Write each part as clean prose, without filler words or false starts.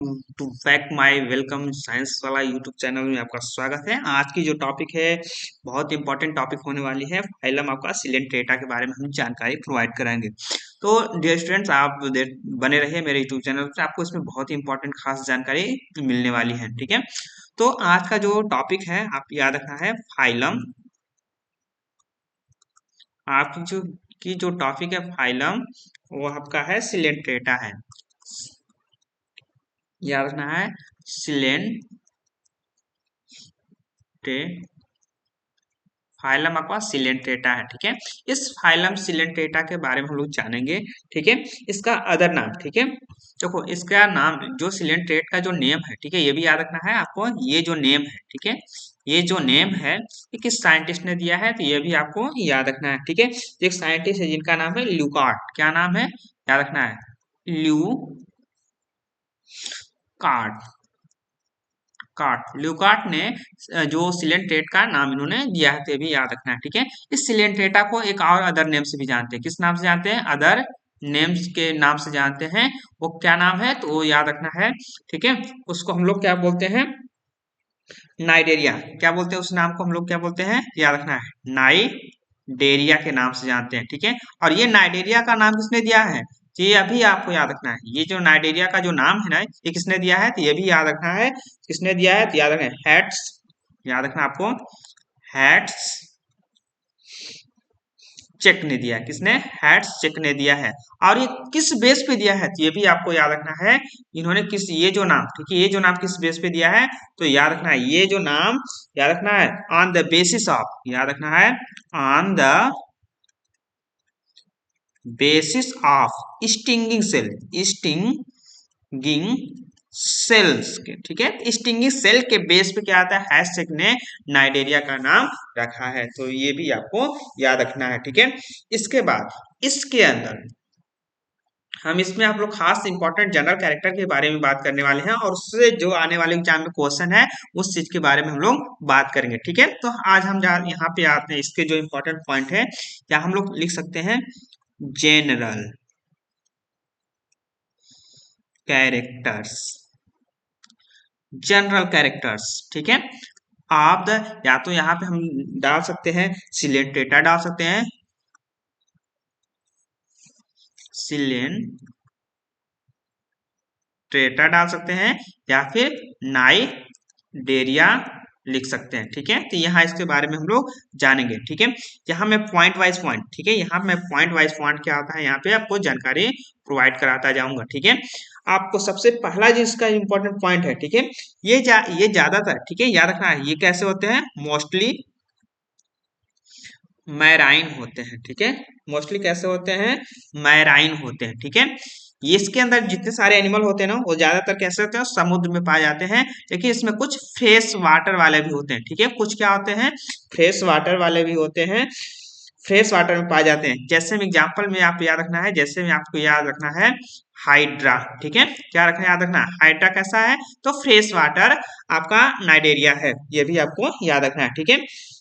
To back my welcome science वाला YouTube channel में आपका स्वागत है। आज की जो टॉपिक है बहुत इंपॉर्टेंट टॉपिक होने वाली है। फाइलम आपका सिलेंट्रेटा के बारे में हम जानकारी प्रोवाइड कराएंगे। तो डियर स्टूडेंट्स, आप बने रहिए मेरे यूट्यूब चैनल पर, आपको इसमें बहुत ही इंपॉर्टेंट खास जानकारी मिलने वाली है। ठीक है, तो आज का जो टॉपिक है आप याद रखना है फाइलम। आपकी जो टॉपिक है फाइलम वो आपका है सिलेंट्रेटा है। याद रखना है फाइलम आपका सिलेंट्रेटा है। ठीक है, इस फाइलम सिलेंट्रेटा के बारे में हम लोग जानेंगे। ठीक है, इसका अदर नाम, ठीक है, देखो इसका नाम जो सिलेंट्रेट का जो नेम है, ठीक है, ये भी याद रखना है आपको। ये जो नेम है, ठीक है, ये जो नेम है ये किस साइंटिस्ट ने दिया है, तो ये भी आपको याद रखना है। ठीक है, एक साइंटिस्ट है जिनका नाम है ल्यूकार्ट। क्या नाम है, याद रखना है, ल्यूकार्ट। ल्यूकार्ट ने जो सिलेंट्रेट का नाम इन्होंने दिया है, तो ये भी याद रखना है। ठीक है, इस सिलेंट्रेटा को एक और अदर नेम से भी जानते हैं। किस नाम से जानते हैं, अदर नेम्स के नाम से जानते हैं। वो क्या नाम है, तो वो याद रखना है। ठीक है, उसको हम लोग क्या बोलते हैं, नाइडेरिया। क्या बोलते हैं उस नाम को, हम लोग क्या बोलते हैं, याद रखना है, नाइडेरिया के नाम से जानते हैं। ठीक है, और ये नाइडेरिया का नाम किसने दिया है, तो ये अभी आपको याद रखना है। ये जो नाइडेरिया का जो नाम है ना, ये किसने दिया है, तो ये भी याद रखना है। किसने दिया है, तो याद रखना है हैट्स। याद रखना आपको, हैट्स चेक ने दिया है। किसने, हैट्स चेक ने दिया है। और ये किस बेस पे दिया है, तो ये भी आपको याद रखना है। इन्होंने किस, ये जो नाम, ठीक है, ये जो नाम किस बेस पे दिया है, तो याद रखना है, ये जो नाम याद रखना है, ऑन द बेसिस ऑफ, याद रखना है, on the basis of stinging cell, stinging cells के। ठीक है, स्टिंगिंग सेल के बेस पे क्या आता है, हैशटैग ने नाइडेरिया का नाम रखा है। तो ये भी आपको याद रखना है। ठीक है, इसके बाद इसके अंदर हम इसमें आप लोग खास इंपॉर्टेंट जनरल कैरेक्टर के बारे में बात करने वाले हैं, और उससे जो आने वाले एग्जाम में क्वेश्चन है उस चीज के बारे में हम लोग बात करेंगे। ठीक है, तो आज हम यहाँ पे आते हैं, इसके जो इंपॉर्टेंट पॉइंट है, या हम लोग लिख सकते हैं जनरल कैरेक्टर्स, जनरल कैरेक्टर्स। ठीक है, आप या तो यहाँ पे हम डाल सकते हैं सिलेंट्रेटा, डाल सकते हैं सिलेंट्रेटा डाल सकते हैं, या फिर नाइडेरिया लिख सकते हैं। ठीक है, तो यहाँ इसके बारे में हम लोग जानेंगे। ठीक है, यहाँ मैं पॉइंट वाइज पॉइंट, ठीक है, यहाँ मैं पॉइंट वाइज पॉइंट क्या होता है यहाँ पे आपको जानकारी प्रोवाइड कराता जाऊंगा। ठीक है, आपको सबसे पहला जो इसका इंपॉर्टेंट पॉइंट है, ठीक है, ये ज्यादातर, ठीक है, याद रखना है, ये कैसे होते हैं, मोस्टली मैराइन होते हैं। ठीक है, मोस्टली कैसे होते हैं, मैराइन होते हैं। ठीक है, ये इसके अंदर जितने सारे एनिमल होते हैं ना, वो ज्यादातर कैसे होते हैं, समुद्र में पाए जाते हैं। लेकिन इसमें कुछ फ्रेश वाटर वाले भी होते हैं। ठीक है, कुछ क्या होते हैं, फ्रेश वाटर वाले भी होते हैं, फ्रेश वाटर में पाए जाते हैं। जैसे में एग्जांपल में आप याद रखना है, जैसे में आपको याद रखना है हाइड्रा। ठीक है, क्या रखना, याद रखना, हाइड्रा कैसा है, तो फ्रेश वाटर आपका नाइडेरिया है, ये भी आपको याद रखना है। ठीक है,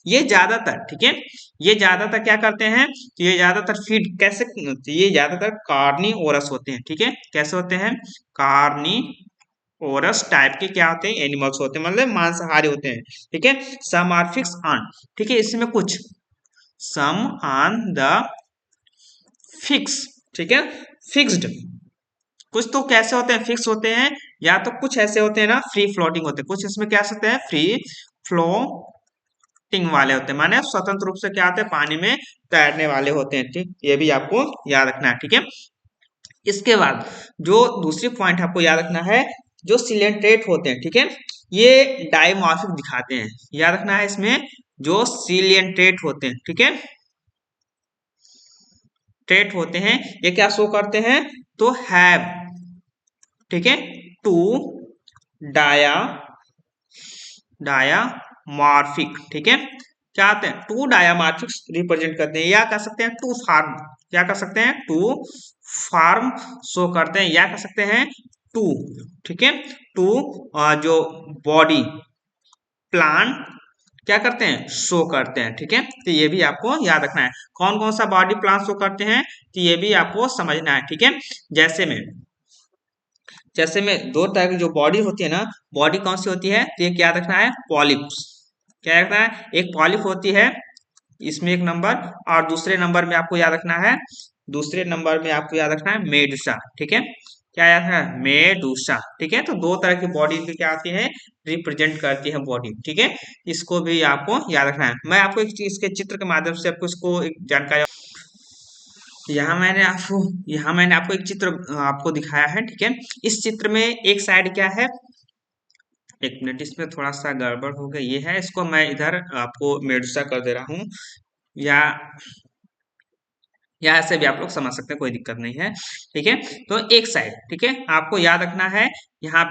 ये ज्यादातर, ठीक है, ये ज्यादातर क्या करते हैं, तो ये ज्यादातर फीड कैसे, तो ये ज्यादातर कार्निवोरस होते हैं। ठीक है, कैसे होते हैं, कार्निवोरस टाइप के क्या होते हैं, एनिमल्स होते हैं, मतलब मांसाहारी होते हैं। ठीक है, सम आर फिक्स ऑन, ठीक है, इसमें कुछ सम ऑन द फिक्स, ठीक है, फिक्स्ड, कुछ तो कैसे होते हैं, फिक्स होते हैं, या तो कुछ ऐसे होते हैं ना फ्री फ्लोटिंग होते हैं, कुछ इसमें क्या होते हैं, फ्री फ्लोटिंग वाले होते हैं, माने स्वतंत्र रूप से क्या होते हैं, पानी में तैरने वाले होते हैं। ठीक, ये भी आपको याद रखना है। ठीक है, इसके बाद जो दूसरी पॉइंट आपको याद रखना है, जो सिलेंट्रेट होते हैं, ठीक है, ये डायमॉर्फिक दिखाते हैं। याद रखना है, इसमें जो सिलेंट्रेट होते हैं, ठीक है, ट्रेट होते हैं, ये क्या शो करते हैं, तो हैव, ठीक है, टू डाया डायामॉर्फिक, ठीक है, क्या आते हैं, टू डायामॉर्फिक रिप्रेजेंट करते हैं, या कह सकते हैं टू फार्म, क्या कर सकते हैं, टू फार्म शो करते हैं, या कह सकते हैं टू, ठीक है, टू जो बॉडी प्लान क्या करते हैं, शो करते हैं। ठीक है, तो ये भी आपको याद रखना है, कौन कौन सा बॉडी प्लान शो करते हैं, तो ये भी आपको समझना है। ठीक है, जैसे में जैसे में दो तरह की जो बॉडी होती है ना, बॉडी कौन सी होती है, तो ये क्या रखना है, पॉलिप्स। क्या रखना है, एक पॉलिप होती है, इसमें एक नंबर, और दूसरे नंबर में आपको याद रखना है, दूसरे नंबर में आपको याद रखना है मेडुसा। ठीक है, क्या याद है, मेडुसा। ठीक है, तो दो तरह की बॉडी की क्या आती है, रिप्रेजेंट करती है बॉडी। ठीक है, इसको भी आपको याद रखना है। मैं आपको एक चीज के चित्र के माध्यम से आपको इसको एक जानकारी, यहाँ मैंने आपको एक चित्र आपको दिखाया है। ठीक है, इस चित्र में एक साइड क्या है, एक मिनट, इसमें थोड़ा सा गड़बड़ हो गया, ये है, इसको मैं इधर आपको मेडुसा कर दे रहा हूँ, या ऐसे भी आप लोग समझ सकते हैं, कोई दिक्कत नहीं है। ठीक है, तो एक साइड, ठीक है, आपको याद रखना है, यहाँ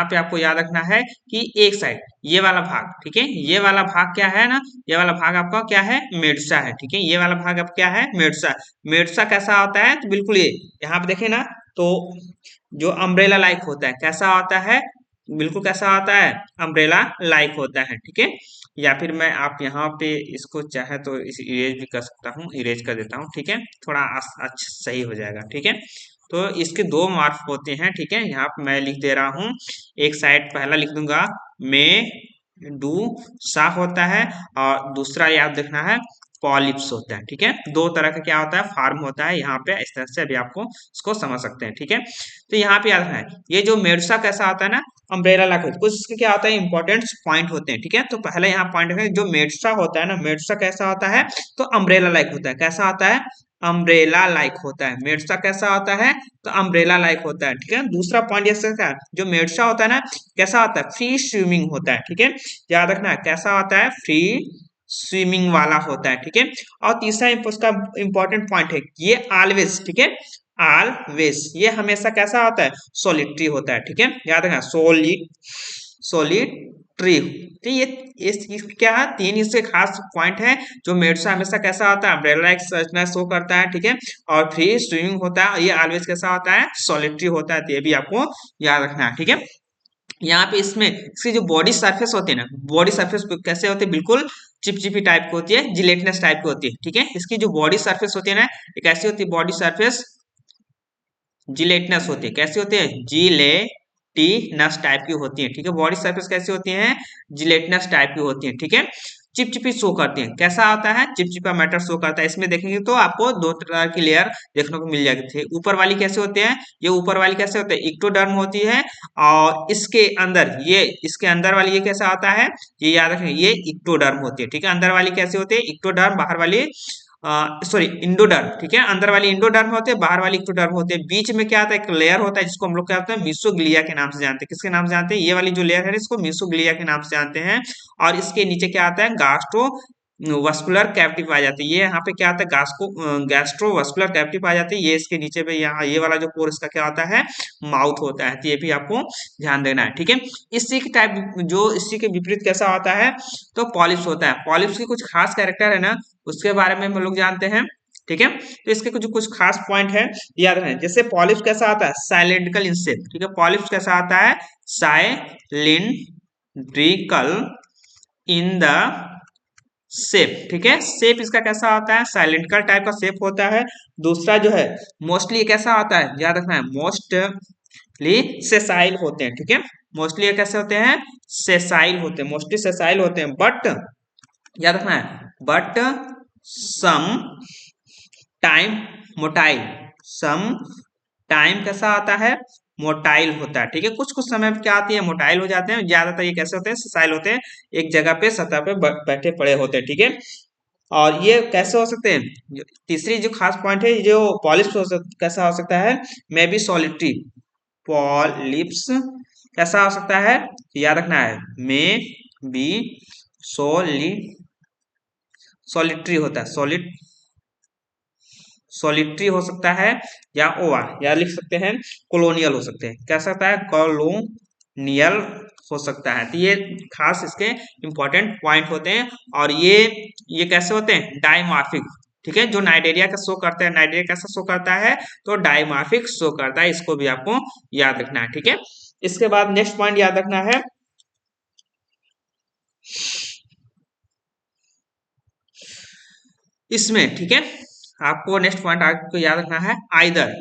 पे आपको याद रखना है कि एक साइड ये वाला भाग, ठीक है, ये वाला भाग क्या है ना, ये वाला भाग आपका क्या है, मेडुसा है। ठीक है, ये वाला भाग अब क्या है, मेडुसा। मेडुसा कैसा होता है, तो बिल्कुल ये यहाँ पे देखें ना, तो जो अम्ब्रेला लाइक होता है, कैसा होता है, बिल्कुल कैसा होता है, अम्ब्रेला लाइक होता है। ठीक है, या फिर मैं आप यहाँ पे इसको चाहे तो इस इरेज भी कर सकता हूँ, इरेज कर देता हूँ। ठीक है, थोड़ा अच्छा सही हो जाएगा। ठीक है, तो इसके दो मार्क होते हैं। ठीक है, यहाँ पे मैं लिख दे रहा हूँ, एक साइड पहला लिख दूंगा में डू सा होता है, और दूसरा याद रखना है पॉलिप्स होता है। ठीक है, दो तरह का क्या होता है, फार्म होता है यहाँ पे, इस तरह से अभी आपको इसको समझ सकते हैं। ठीक है, तो यहाँ पे याद रखना है, ये जो मेडुसा कैसा होता है ना, अम्ब्रेला लाइक होता है, कुछ इसके क्या होता है, इंपॉर्टेंट पॉइंट होते हैं। ठीक है, तो पहले यहाँ पॉइंट है, जो मेडुसा होता है ना, मेडुसा कैसा होता है, तो अम्ब्रेला लाइक होता है, कैसा होता है, अम्ब्रेला लाइक होता है। मेडुसा कैसा होता है, तो अम्ब्रेला लाइक होता है। ठीक है, दूसरा पॉइंट जैसे क्या, जो मेडुसा होता है ना, कैसा होता है, फ्री स्विमिंग होता है। ठीक है, याद रखना है, कैसा होता है, फ्री स्विमिंग वाला होता है। ठीक है, और तीसरा उसका इंपॉर्टेंट पॉइंट है, ये ऑलवेज, ठीक है, ऑलवेज ये हमेशा कैसा होता है, सॉलिटरी होता है। ठीक है, याद रखना, सॉलिटरी। तो ये इस क्या है, तीन इसके खास पॉइंट है। जो मेडुसा हमेशा कैसा होता है, अम्ब्रेला लाइक शो करता है। ठीक है, और फ्री स्विमिंग होता है, ये ऑलवेज कैसा होता है, सॉलिटरी होता है। तो ये भी आपको याद रखना है। ठीक है, यहाँ पे इसमें इसकी जो बॉडी सरफेस होती है ना, बॉडी सरफेस कैसे होती है, बिल्कुल चिपचिपी टाइप की होती है, जिलेटनेस टाइप की होती है। ठीक है, इसकी जो बॉडी सरफेस होती है ना, एक ऐसी होती है बॉडी सरफेस, जिलेटनस होती है, कैसी होती है, जिलेटिनस टाइप की होती है। ठीक है, बॉडी सरफेस कैसी होती है, जिलेटनस टाइप की होती है। ठीक है, चिपचिपी शो करती है, कैसा आता है, चिपचिपा मैटर शो करता है। इसमें देखेंगे तो आपको दो तरह की लेयर देखने को मिल जाती है। ऊपर वाली कैसे होते हैं, ये ऊपर वाली कैसे होते हैं, इक्टोडर्म होती है, और इसके अंदर ये, इसके अंदर वाली ये कैसा आता है, ये याद रखें, ये इक्टोडर्म होती है। ठीक है, अंदर वाली कैसे होती है, इक्टोडर्म, बाहर वाली सॉरी इंडोडर्म। ठीक है, अंदर वाली इंडोडर्म होते हैं, बाहर वाली एक्टोडर्म होते हैं। बीच में क्या आता है, एक लेयर होता है, जिसको हम लोग क्या होते हैं, मीसोग्लिया के नाम से जानते हैं। किसके नाम से जानते हैं, ये वाली जो लेयर है इसको मीसोग्लिया के नाम से जानते हैं। और इसके नीचे क्या आता है, गास्ट्रो वस्कुलर कैविटी पाई जाती है। ये यहाँ पे क्या आता है, गैस्ट्रो वस्कुलर कैविटी पाई जाती है। ये इसके नीचे पे यहाँ ये वाला जो पोर इसका क्या होता है, माउथ होता है। तो ये भी आपको ध्यान देना है। ठीक है, इसी के टाइप, जो इसी के विपरीत कैसा होता है, तो पॉलिप्स होता है। पॉलिप्स की कुछ खास कैरेक्टर है ना, उसके बारे में हम लोग जानते हैं। ठीक है, तो इसके कुछ खास पॉइंट है, याद रखें। जैसे पॉलिप्स कैसा आता है, साइलेंड्रिकल इंसेप्ट। ठीक है, पॉलिप्स कैसा आता है, साइलेंड्रिकल इन द शेप। ठीक है, शेप इसका कैसा होता है, साइलेंट्रिकल टाइप का शेप होता है। दूसरा जो है, मोस्टली कैसा होता है, याद रखना है, मोस्टली सेसाइल होते हैं। ठीक है, मोस्टली ये कैसे होते हैं, सेसाइल होते हैं, मोस्टली सेसाइल होते हैं। बट याद रखना है, but some time motile, some time कैसा आता है, मोटाइल होता है। ठीक है, कुछ कुछ समय पे क्या आती है, मोटाइल हो जाते हैं। ज्यादातर ये कैसे होते हैं, सेसाइल होते हैं, एक जगह पे सतह पे बैठे पड़े होते हैं। ठीक है, और ये कैसे हो सकते हैं, तीसरी जो खास पॉइंट है, जो पॉलिप्स कैसा हो सकता है, मे बी सॉलिटरी, पॉलिप्स कैसा हो सकता है, याद रखना है, मे बी सॉलिटरी होता है, सॉलिटरी हो सकता है, या ओआर, या लिख सकते हैं कॉलोनियल हो सकते हैं, कैसा होता है, कॉलोनियल हो सकता है। तो ये खास इसके इंपॉर्टेंट पॉइंट होते हैं। और ये कैसे होते हैं, डायमॉर्फिक। ठीक है, जो नाइडेरिया का शो करता है, नाइडेरिया कैसा शो करता है, तो डायमॉर्फिक शो करता है। इसको भी आपको याद रखना है। ठीक है, इसके बाद नेक्स्ट पॉइंट याद रखना है, इसमें। ठीक है, आपको नेक्स्ट पॉइंट आपको याद रखना है, आइदर,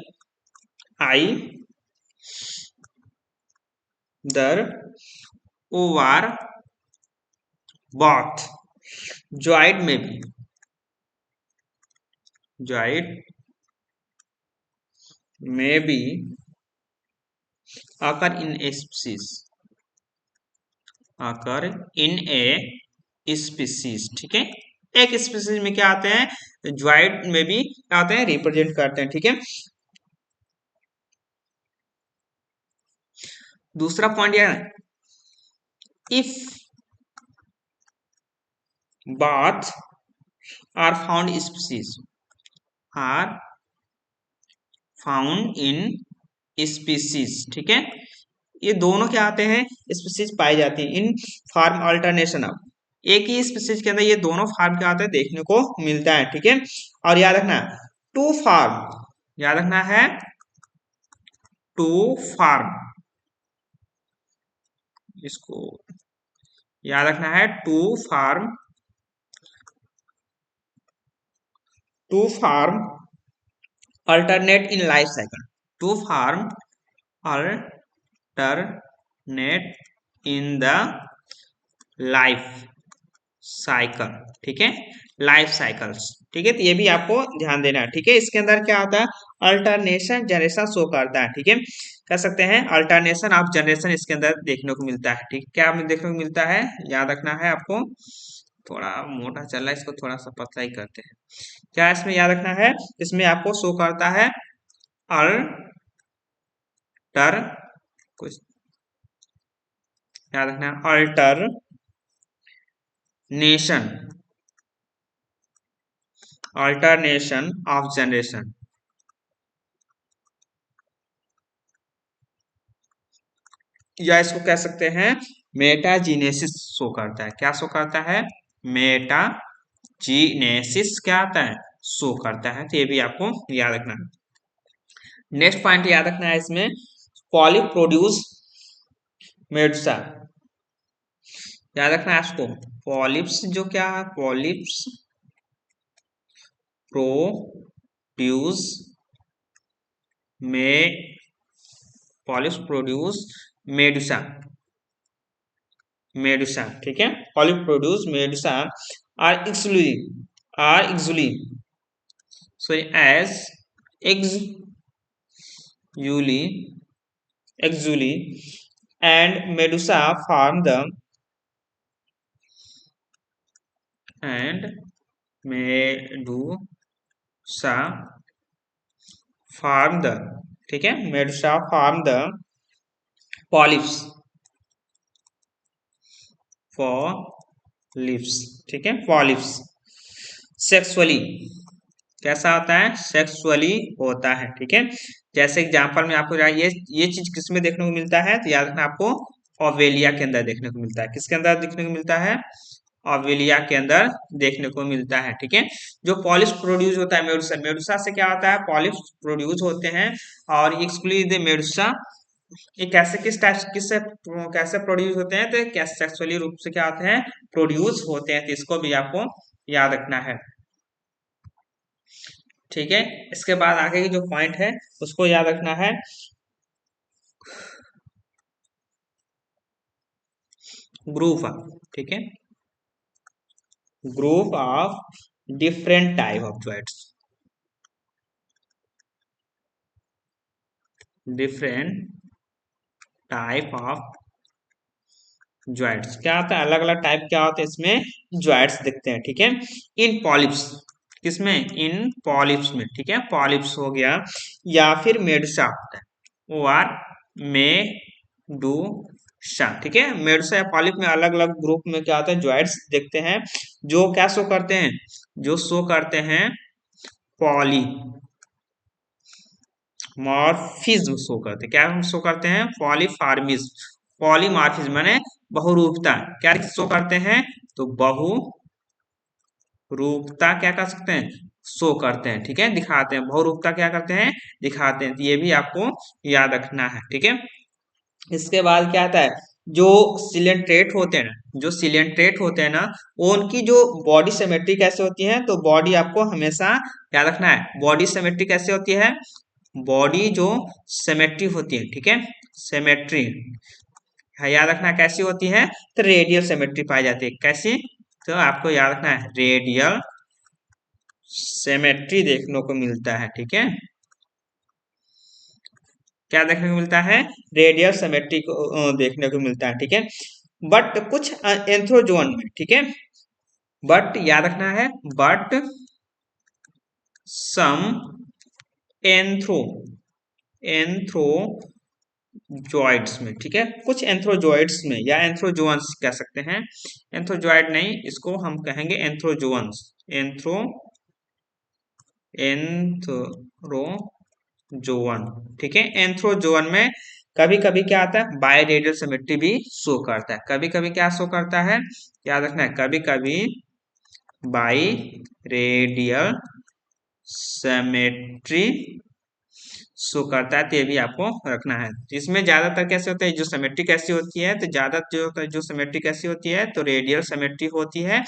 आई दर ओवर बॉथ ज्वाइड में भी ज्वाइड में भी occur in a species occur in a species ठीक है। एक स्पीसीज में क्या आते हैं ज्वाइड में भी क्या आते हैं रिप्रेजेंट करते हैं ठीक है। दूसरा पॉइंट यह है if both are found species are found in species ठीक है। ये दोनों क्या आते हैं स्पीसीज पाई जाती है इन फार्म अल्टरनेशन ऑफ एक ही स्पीसीज के अंदर ये दोनों फार्म क्या आते हैं देखने को मिलता है ठीक है। और याद रखना टू फार्म याद रखना है टू फार्म इसको याद रखना है to form alternate in life cycle to farm alternate in the life cycle ठीक है लाइफ साइकिल्स ठीक है। तो ये भी आपको ध्यान देना है ठीक है। इसके अंदर क्या आता है अल्टरनेशन जनरेशन शो करता है ठीक है। कह सकते हैं अल्टरनेशन ऑफ जनरेशन इसके अंदर देखने को मिलता है ठीक क्या देखने को मिलता है याद रखना है आपको। थोड़ा मोटा चल रहा है इसको थोड़ा सा पतला ही करते हैं। क्या इसमें याद रखना है इसमें आपको शो करता है अल्टर कुछ याद रखना है अल्टर अल्टरनेशन ऑफ जनरेशन या इसको कह सकते हैं मेटाजीनेसिस शो करता है। क्या शो करता है मेटाजीनेसिस क्या आता है शो करता है। तो ये भी आपको याद रखना है। नेक्स्ट पॉइंट याद रखना है इसमें पॉलिप प्रोड्यूस मेडुसा याद रखना है इसको पॉलिप्स जो क्या है पॉलिप्स प्रोड्यूस मेडुसा ठीक है। Polyp produce medusa are actually sorry as actually and medusa form the ठीक है medusa form the polyps ठीक है polyps सेक्सुअली कैसा होता है सेक्सुअली होता है ठीक है। जैसे एग्जांपल में आपको ये चीज किसमें देखने को मिलता है तो याद रखना आपको ओवेलिया के अंदर देखने को मिलता है। किसके अंदर देखने को मिलता है ओवेलिया के अंदर देखने को मिलता है ठीक है। जो पॉलिप्स प्रोड्यूस होता है मेडुसा से क्या होता है पॉलिप्स प्रोड्यूस होते हैं और एक्सक्लूसिव मेडुसा ये कैसे प्रोड्यूस होते हैं तो कैसे सेक्सुअली रूप से क्या होते हैं प्रोड्यूस होते हैं। तो इसको भी आपको याद रखना है ठीक है। इसके बाद आगे की जो पॉइंट है उसको याद रखना है ग्रुप ठीक है group of different type of joints different type of joints क्या आता है अलग अलग टाइप क्या होते हैं इसमें ज्वाइंट्स दिखते हैं ठीक है। इन पॉलिप्स किसमें इन पॉलिप्स में ठीक है पॉलिप्स हो गया या फिर मेडुसा होता है ओ आर मेडुसा ठीक है। मेडुसा या पॉलिप में अलग अलग ग्रुप में क्या होता है ज्वाइंट्स देखते हैं जो क्या शो करते हैं जो शो करते हैं पॉलीमॉर्फिज्म शो करते हैं। क्या शो करते हैं पॉलीमॉर्फिज्म माने बहुरूपता क्या शो करते हैं तो बहुरूपता क्या कर सकते हैं शो करते हैं ठीक है दिखाते हैं बहुरूपता क्या करते हैं दिखाते हैं। तो ये भी आपको याद रखना है ठीक है। इसके बाद क्या आता है जो सिलेंट्रेट होते हैं ना वो उनकी जो बॉडी सिमेट्री कैसे होती है तो बॉडी आपको हमेशा याद रखना है बॉडी सिमेट्री कैसे होती है बॉडी जो सिमेट्री होती है ठीक है सिमेट्री याद रखना कैसी होती है, तो रेडियल सिमेट्री पाई जाती है। कैसी, तो आपको याद रखना है रेडियल सिमेट्री देखने को मिलता है। ठीक है, क्या देखने को मिलता है, रेडियल सिमेट्री को देखने को मिलता है। ठीक है, बट कुछ एंथ्रोजोन में, ठीक है, बट याद रखना है, बट सम एंथ्रो एंथ्रोजॉइड्स में, ठीक है, कुछ एंथ्रोजॉइड्स में या एंथ्रोजोन्स कह सकते हैं, एंथ्रोजॉइड नहीं, इसको हम कहेंगे एंथ्रोजोन्स, एंथ्रोजोन। ठीक है, एंथ्रोजोन में कभी कभी क्या आता है, बाई रेडियल सिमेट्री भी शो करता है। कभी कभी क्या शो करता है, याद रखना है, कभी कभी बाई रेडियल सिमेट्री शो करता है, तो ये भी आपको रखना है। इसमें ज्यादातर कैसे होता है, जो सिमेट्री कैसी होती है, तो ज्यादा जो सिमेट्री कैसी होती है, तो रेडियल सिमेट्री होती है।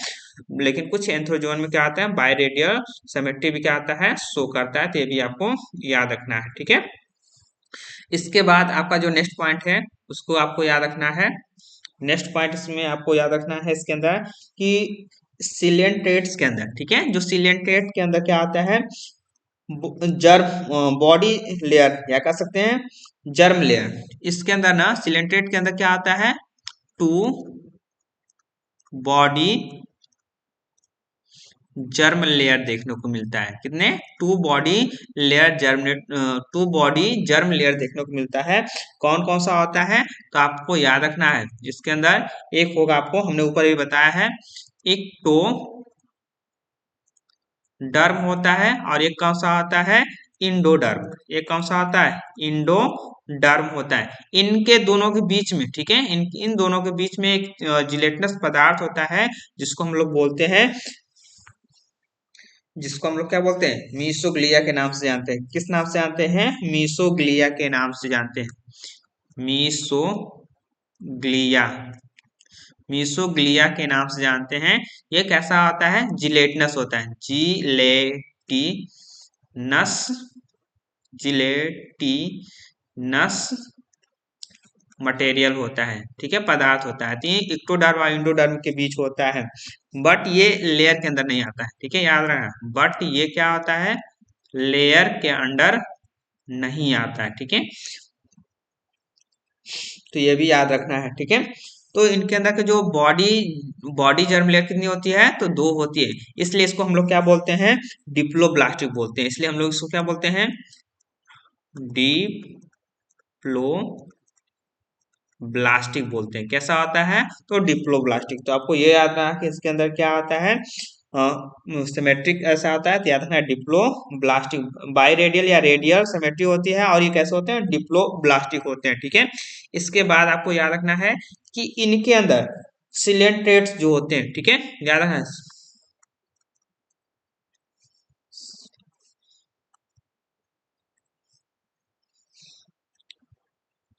लेकिन कुछ एंथ्रोजोन में क्या आता है, बाई रेडियल सिमेट्री भी क्या आता है, शो करता है, तो ये भी आपको याद रखना है। ठीक है, इसके बाद आपका जो नेक्स्ट पॉइंट है उसको आपको याद रखना है। नेक्स्ट पॉइंट इसमें आपको याद रखना है इसके अंदर कि सिलियंट्रेट्स के अंदर, ठीक है, जो सिलियंट्रेट के अंदर क्या आता है, जर्म बॉडी लेयर या कह सकते हैं जर्म लेयर। इसके अंदर ना सिलेंट्रेट के अंदर क्या आता है, टू बॉडी जर्म लेयर देखने को मिलता है। कितने, two body layer two body germ layer देखने को मिलता है। कौन कौन सा होता है, तो आपको याद रखना है, इसके अंदर एक होगा, आपको हमने ऊपर भी बताया है, एक तो डर्म होता है और एक कौन सा होता है, इंडोडर्म। एक कौन सा होता है, इंडोडर्म होता है। इनके दोनों के बीच में, ठीक है, इन दोनों के बीच में एक जिलेटिनस पदार्थ होता है, जिसको हम लोग बोलते हैं, जिसको हम लोग क्या बोलते हैं, मीसोग्लिया के नाम से जानते हैं। किस नाम से जानते हैं, मीसोग्लिया के नाम से जानते हैं, मीसोग्लिया, मीसोग्लिया के नाम से जानते हैं। ये कैसा होता है, जिलेटिनस होता है, जिलेटिनस मटेरियल होता है। ठीक है, पदार्थ होता है। तो ये इक्टोडर्म और इंडोडर्म के बीच होता है, बट ये लेयर के अंदर नहीं आता है। ठीक है, याद रखना, बट ये क्या होता है, लेयर के अंडर नहीं आता है। ठीक है, तो ये भी याद रखना है। ठीक है, तो इनके अंदर के जो बॉडी बॉडी जर्म लेयर कितनी होती है, तो दो होती है, इसलिए इसको हम लोग क्या बोलते हैं, डिप्लोब्लास्टिक बोलते हैं। इसलिए हम लोग इसको क्या बोलते हैं, डिप्लोब्लास्टिक बोलते हैं। कैसा होता है, तो डिप्लोब्लास्टिक। तो आपको ये याद रखना कि इसके अंदर क्या आता है, सिमेट्रिक ऐसा आता है, तो याद रखना डिप्लोब्लास्टिक, बाई रेडियल या रेडियल सिमेट्री होती है, और ये कैसे होते हैं, डिप्लोब्लास्टिक होते हैं। ठीक है, इसके बाद आपको याद रखना है कि इनके अंदर सिलेंट्रेट्स जो होते हैं, ठीक है, याद रखना,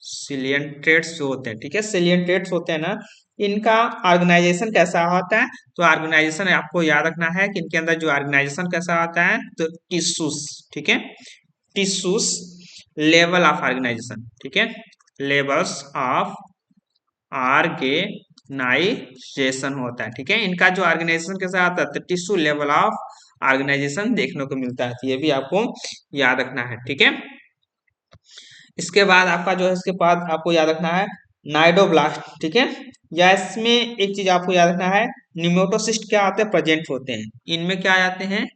सिलियंट्रेट्स जो होते हैं, ठीक है, सिलियंट्रेट्स होते हैं ना, इनका ऑर्गेनाइजेशन कैसा होता है, तो ऑर्गेनाइजेशन आपको याद रखना है कि इनके अंदर जो ऑर्गेनाइजेशन कैसा होता है, तो टिश्यूज, ठीक है, टिश्यूज, लेवल ऑफ ऑर्गेनाइजेशन, ठीक है, लेवल्स ऑफ ऑर्गेनाइजेशन होता है। ठीक है, इनका जो ऑर्गेनाइजेशन कैसा आता है, तो टिश्यू लेवल ऑफ ऑर्गेनाइजेशन देखने को मिलता है। तो ये भी आपको याद रखना है। ठीक है, इसके बाद आपका जो है, इसके बाद आपको याद रखना है नाइडोब्लास्ट, ठीक है, या इसमें एक चीज आपको याद रखना है, निमोटोसिस्ट क्या आते हैं, प्रेजेंट होते हैं। इनमें क्या आते हैं,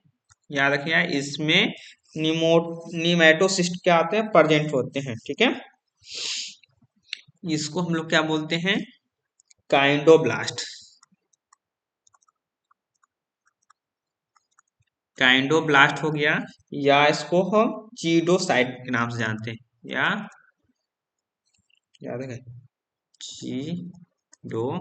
याद रखिए, इसमें निमेटोसिस्ट क्या आते हैं, प्रेजेंट होते हैं। ठीक है, इसको हम लोग क्या बोलते हैं, काइंडोब्लास्ट, काइंडोब्लास्ट हो गया, या इसको हम चीडोसाइट के नाम से जानते हैं, या याद है चीडोसाइट,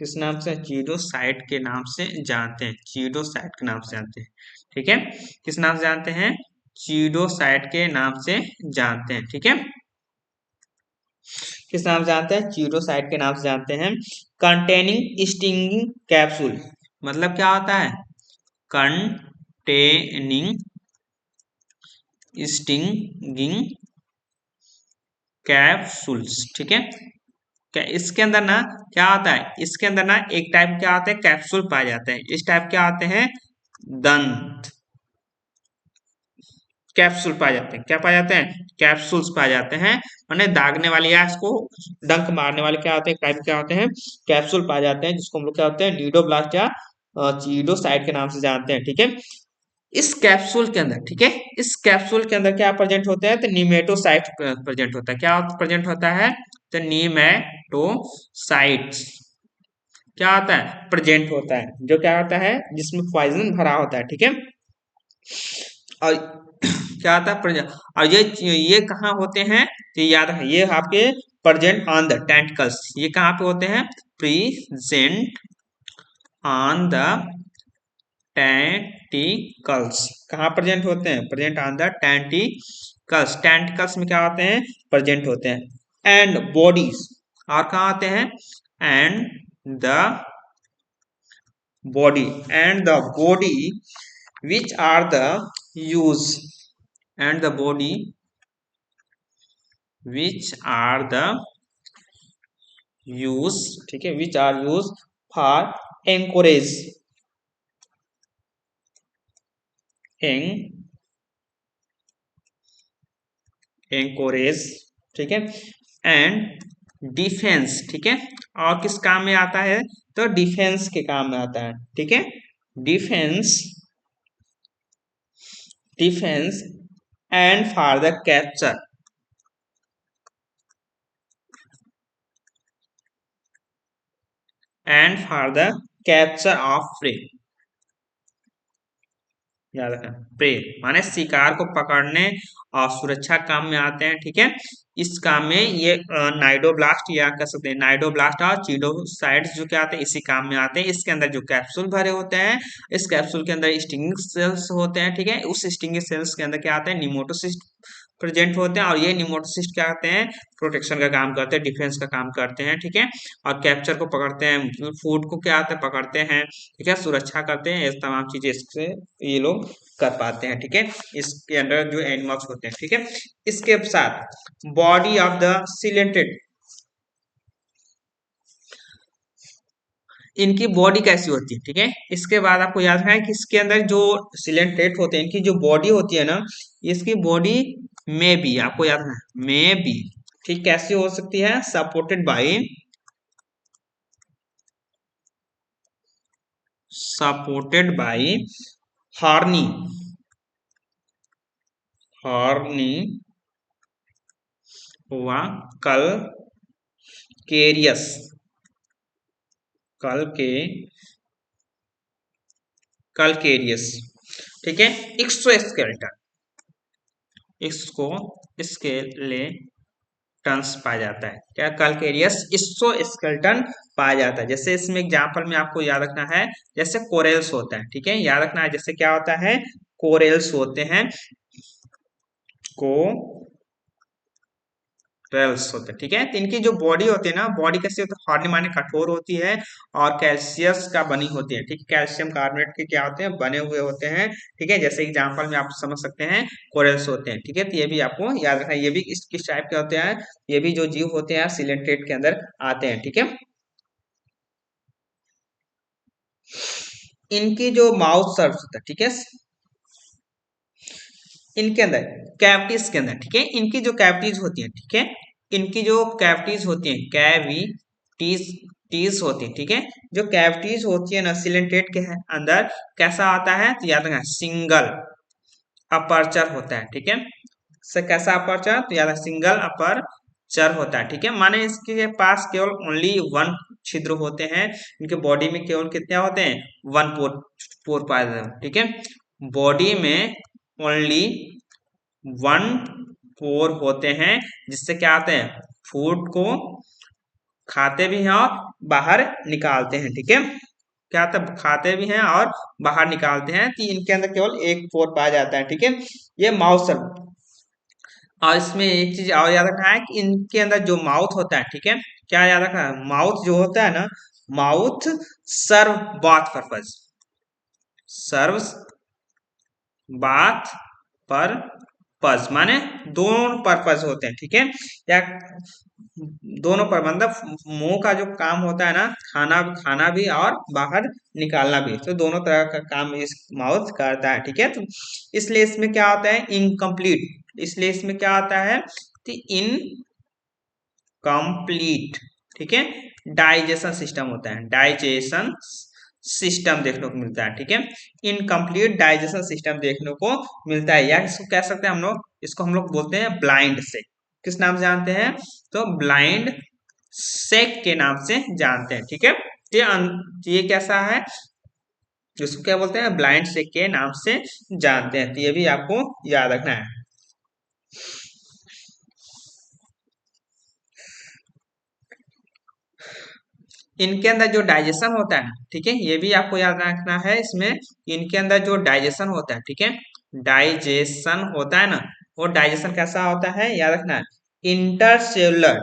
किस नाम से, चीडोसाइट के नाम से जानते हैं, चीडोसाइट के नाम से जानते हैं। ठीक है, किस नाम से जानते हैं, चीडोसाइट के नाम से जानते हैं। ठीक है, किस नाम से जानते हैं, चीडोसाइट के नाम से जानते हैं। कंटेनिंग स्टिंगिंग कैप्सूल, मतलब क्या होता है, कंटेनिंग स्टिंगिंग कैप्सूल्स, ठीक है। क्या इसके अंदर ना क्या आता है, इसके अंदर ना एक टाइप क्या आते हैं, कैप्सूल पाए जाते हैं। इस टाइप क्या आते हैं, दंत कैप्सूल पाए जाते हैं। क्या पाए जाते हैं, कैप्सूल्स पाए जाते हैं। माने दागने वाले या इसको डंक मारने वाले क्या होते हैं, टाइप क्या होते हैं, कैप्सूल पाए जाते हैं, जिसको हम लोग क्या होते हैं, नीडोब्लास्ट या चीडोसाइट के नाम से जानते हैं, ठीक है। इस कैप्सूल के अंदर, ठीक है, इस कैप्सूल के अंदर क्या प्रेजेंट होता है, तो निमेटोसाइट प्रेजेंट होता है। क्या प्रेजेंट होता है, तो निमेटोसाइट्स क्या होता है, प्रेजेंट होता है, जो क्या होता है, जिसमें पॉइजन भरा होता है, ठीक है। और क्या आता है, प्रेजेंट। और ये कहाँ होते हैं, तो याद है, ये आपके प्रेजेंट ऑन द टेंटिकल्स। ये कहाँ पे होते हैं, प्रेजेंट ऑन द टेंटिकल्स। कहाँ प्रेजेंट होते हैं, present on the tentacles. Tentacles में क्या होते हैं, प्रेजेंट होते हैं। एंड बॉडीज, और कहाँ आते हैं, and the body, and the body which are the use, and the body which are the use, ठीक है, which are used for encourage, encourage, ठीक है, एंड डिफेंस, ठीक है। और किस काम में आता है, तो डिफेंस के काम में आता है, ठीक है। Defence, defence and for the capture, and for the capture of prey. याद रखना, प्रे माने शिकार को पकड़ने और सुरक्षा काम में आते हैं, ठीक है। इस काम में ये नाइडोब्लास्ट या कह सकते हैं नाइडोब्लास्ट और चीडोसाइड्स जो क्या आते हैं, इसी काम में आते हैं। इसके अंदर जो कैप्सूल भरे होते हैं, इस कैप्सूल के अंदर स्टिंगिंग सेल्स होते हैं, ठीक है। उस स्टिंगिंग सेल्स के अंदर क्या आते हैं, निमोटोसिस्ट प्रेजेंट होते हैं। और ये निमोटोसिस्ट क्या करते हैं, प्रोटेक्शन का काम करते हैं, डिफेंस का काम करते हैं, ठीक है। और कैप्चर को पकड़ते हैं, फूड को क्या आते हैं, पकड़ते हैं, ठीक है, सुरक्षा करते हैं। ये तमाम चीजें इससे ये लोग कर पाते हैं, ठीक है। इसके अंदर जो एनिमल्स होते हैं, ठीक है। इसके साथ बॉडी ऑफ द सिलेंटेड, इनकी बॉडी कैसी होती है, ठीक है। इसके बाद आपको याद रखना है कि इसके अंदर जो सिलेंट्रेट होते हैं, इनकी जो बॉडी होती है ना, इसकी बॉडी में भी आपको याद रखना है, में भी, ठीक, कैसी हो सकती है, supported by, supported by horny, horny हुआ कल केरियस, कल के कलकेरियस, ठीक है। एक्सोस्केलेटन, इसको स्केलेटन्स पाया जाता है, क्या, कलकेरियस एक्सोस्केलेटन पाया जाता है। जैसे इसमें एग्जांपल में आपको याद रखना है, जैसे कोरेल्स होता है, ठीक है, याद रखना है, जैसे क्या होता है, कोरेल्स होते हैं, को रेल्स होते हैं, ठीक है। तो इनकी जो बॉडी होती है ना, बॉडी कैसी होती है, हार्डली माने कठोर होती है, और कैल्शियस का बनी होती है, ठीक है। कैल्शियम कार्बोनेट के क्या होते हैं, बने हुए होते हैं, ठीक है। जैसे एग्जांपल में आप समझ सकते हैं, कोरल्स होते हैं, ठीक है। तो ये भी आपको याद रखना है, ये भी किस टाइप के होते हैं, ये भी जो जीव होते हैं सिलेंट्रेट के अंदर आते हैं, ठीक है। इनकी जो माउथ सर्व होता है, ठीक है, इनके अंदर कैविटीज के अंदर, ठीक है, इनकी जो कैविटीज होती है, ठीक है, इनकी जो कैविटीज होती है, कैविटीज टीज होती है, ठीक है। जो कैविटीज होती है ना सिलेंट्रेट के अंदर, कैसा आता है, तो याद रखना, सिंगल अपर्चर होता है, ठीक है। से कैसा अपर्चर, तो याद, सिंगल अपर्चर होता है, ठीक है। माने इसके पास केवल ओनली वन छिद्र होते हैं, इनके बॉडी में केवल कितने होते हैं, वन पोर पोर पाए जाते हैं, ठीक है। बॉडी में ओनली वन पोर होते हैं, जिससे क्या आते हैं, फूड को खाते भी हैं और बाहर निकालते हैं, ठीक है। क्या आता है, खाते भी हैं और बाहर निकालते हैं। तो इनके अंदर केवल एक पोर पाया जाता है, ठीक है। ये माउथ सर्व। और इसमें एक चीज और याद रखना है कि इनके अंदर जो माउथ होता है, ठीक है, क्या याद रखना है, माउथ जो होता है ना, माउथ सर्व बाथ पर्पज, सर्व बाथ पर पर्पज माने दोनों पर्पज होते हैं, ठीक है, या दोनों पर मतलब मुंह का जो काम होता है ना, खाना खाना भी और बाहर निकालना भी, तो दोनों तरह का काम इस माउथ करता है, ठीक है। तो इसलिए इसमें क्या होता है, इनकम्प्लीट, इसलिए इसमें क्या आता है, इनकम्प्लीट, ठीक है, डाइजेशन सिस्टम होता है, डाइजेशन सिस्टम देखने को मिलता है, ठीक है, इनकम्प्लीट डाइजेशन सिस्टम देखने को मिलता है, या इसको कह सकते हैं हम लोग, इसको हम लोग बोलते हैं ब्लाइंड से, किस नाम से जानते हैं, तो ब्लाइंड सेक के नाम से जानते हैं, ठीक है। ये कैसा है, इसको क्या बोलते हैं, ब्लाइंड सेक के नाम से जानते हैं, तो ये भी आपको याद रखना है। इनके अंदर जो डाइजेशन होता है, ठीक है, ये भी आपको याद रखना है, इसमें इनके अंदर जो डाइजेशन होता है, ठीक है, डाइजेशन होता है ना, वो डाइजेशन कैसा होता है, याद रखना है, इंटरसेलुलर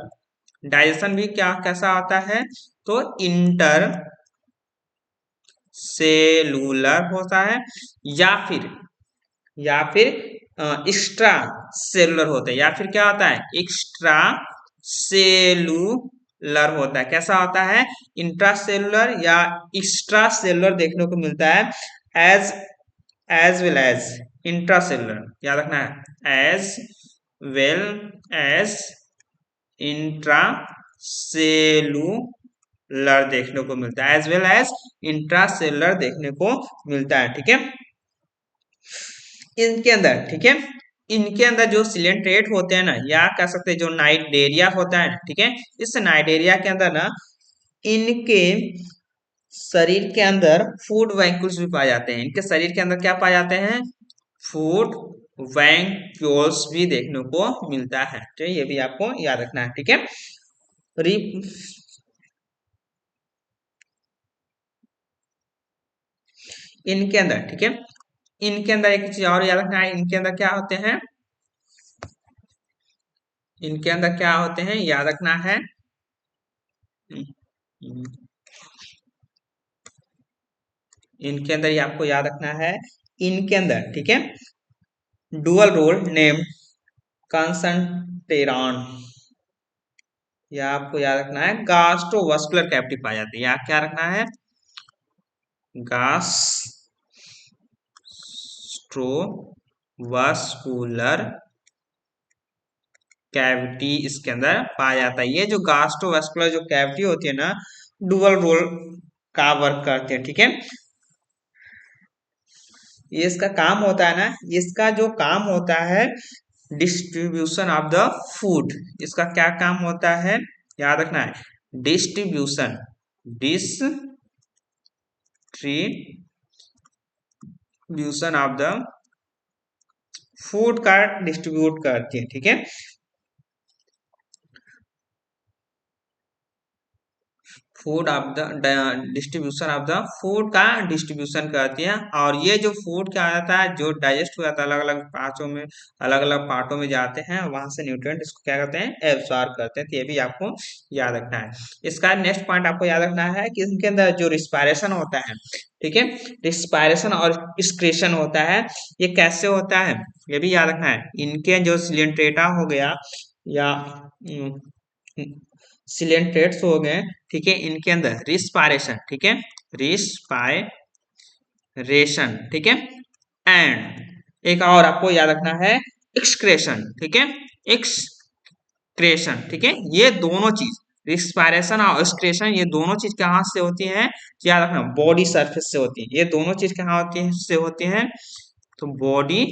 डाइजेशन भी क्या कैसा होता है, तो इंटर सेलुलर होता है, या फिर एक्स्ट्रा सेलुलर होता है, या फिर क्या होता है, एक्स्ट्रा सेलुलर होता है, कैसा होता है, इंट्रासेलुलर या एक्स्ट्रा सेलुलर देखने को मिलता है, as as well as intracellular, याद रखना है, as well as intracellular देखने को मिलता है, एज वेल एज इंट्रासेलुलर देखने को मिलता है, ठीक है। इनके अंदर, ठीक है, इनके अंदर जो सिलेंट्रेट होते हैं ना, या कह सकते हैं जो नाइटेरिया होता है, ठीक है, इस नाइटेरिया के अंदर ना, इनके शरीर के अंदर फूड वैक्यूल्स भी पाए जाते हैं, इनके शरीर के अंदर क्या पाए जाते हैं, फूड वैक्यूल्स भी देखने को मिलता है, तो ये भी आपको याद रखना है, ठीक है। इनके अंदर, ठीक है, इनके अंदर एक चीज और याद रखना है, इनके अंदर क्या होते हैं, इनके अंदर क्या होते हैं याद रखना है, इनके अंदर ये आपको याद रखना है, इनके अंदर, ठीक है, डुअल रोल नेम कंसंटेरॉन, यह आपको याद रखना है, गास्ट्रोवास्कुलर कैविटी पाई जाती है, या क्या रखना है, गास्ट्रोवास्कुलर कैविटी इसके अंदर पाया जाता है, ये जो गास्ट्रोवास्कुलर जो कैविटी होती है ना, डुअल रोल का वर्क करते हैं, ठीक है। ये इसका काम होता है ना, इसका जो काम होता है, डिस्ट्रीब्यूशन ऑफ द फूड, इसका क्या काम होता है, याद रखना है, distribution, distribution of the food का डिस्ट्रीब्यूट करती है, ठीक है, food of the distribution of the food का डिस्ट्रीब्यूशन करती है, और ये जो फूड क्या आता है, जो डाइजेस्ट हो जाता है, अलग अलग पार्टों में, अलग अलग पार्टों में जाते हैं, वहां से न्यूट्रिएंट इसको क्या करते हैं, एब्सॉर्ब करते हैं, तो ये भी आपको याद रखना है। इसका नेक्स्ट पॉइंट आपको याद रखना है कि इनके अंदर जो रिस्पायरेशन होता है, ठीक है, रिस्पायरेशन और एक्सक्रीशन होता है, ये कैसे होता है, ये भी याद रखना है, इनके जो सिलेंट्रेटा हो गया, या सिलेंट्रेट्स हो गए, ठीक है, इनके अंदर रिस्पायरेशन, ठीक है, रिस्पायरेशन, ठीक है, एंड एक और आपको याद रखना है, एक्सक्रेशन, ठीक है, एक्सक्रेशन, ठीक है, ये दोनों चीज रिस्पायरेशन और एक्सक्रेशन, ये दोनों चीज कहाँ से होती है, याद रखना, बॉडी सरफेस से होती है, ये दोनों चीज कहाँ होती है, से होती है, तो बॉडी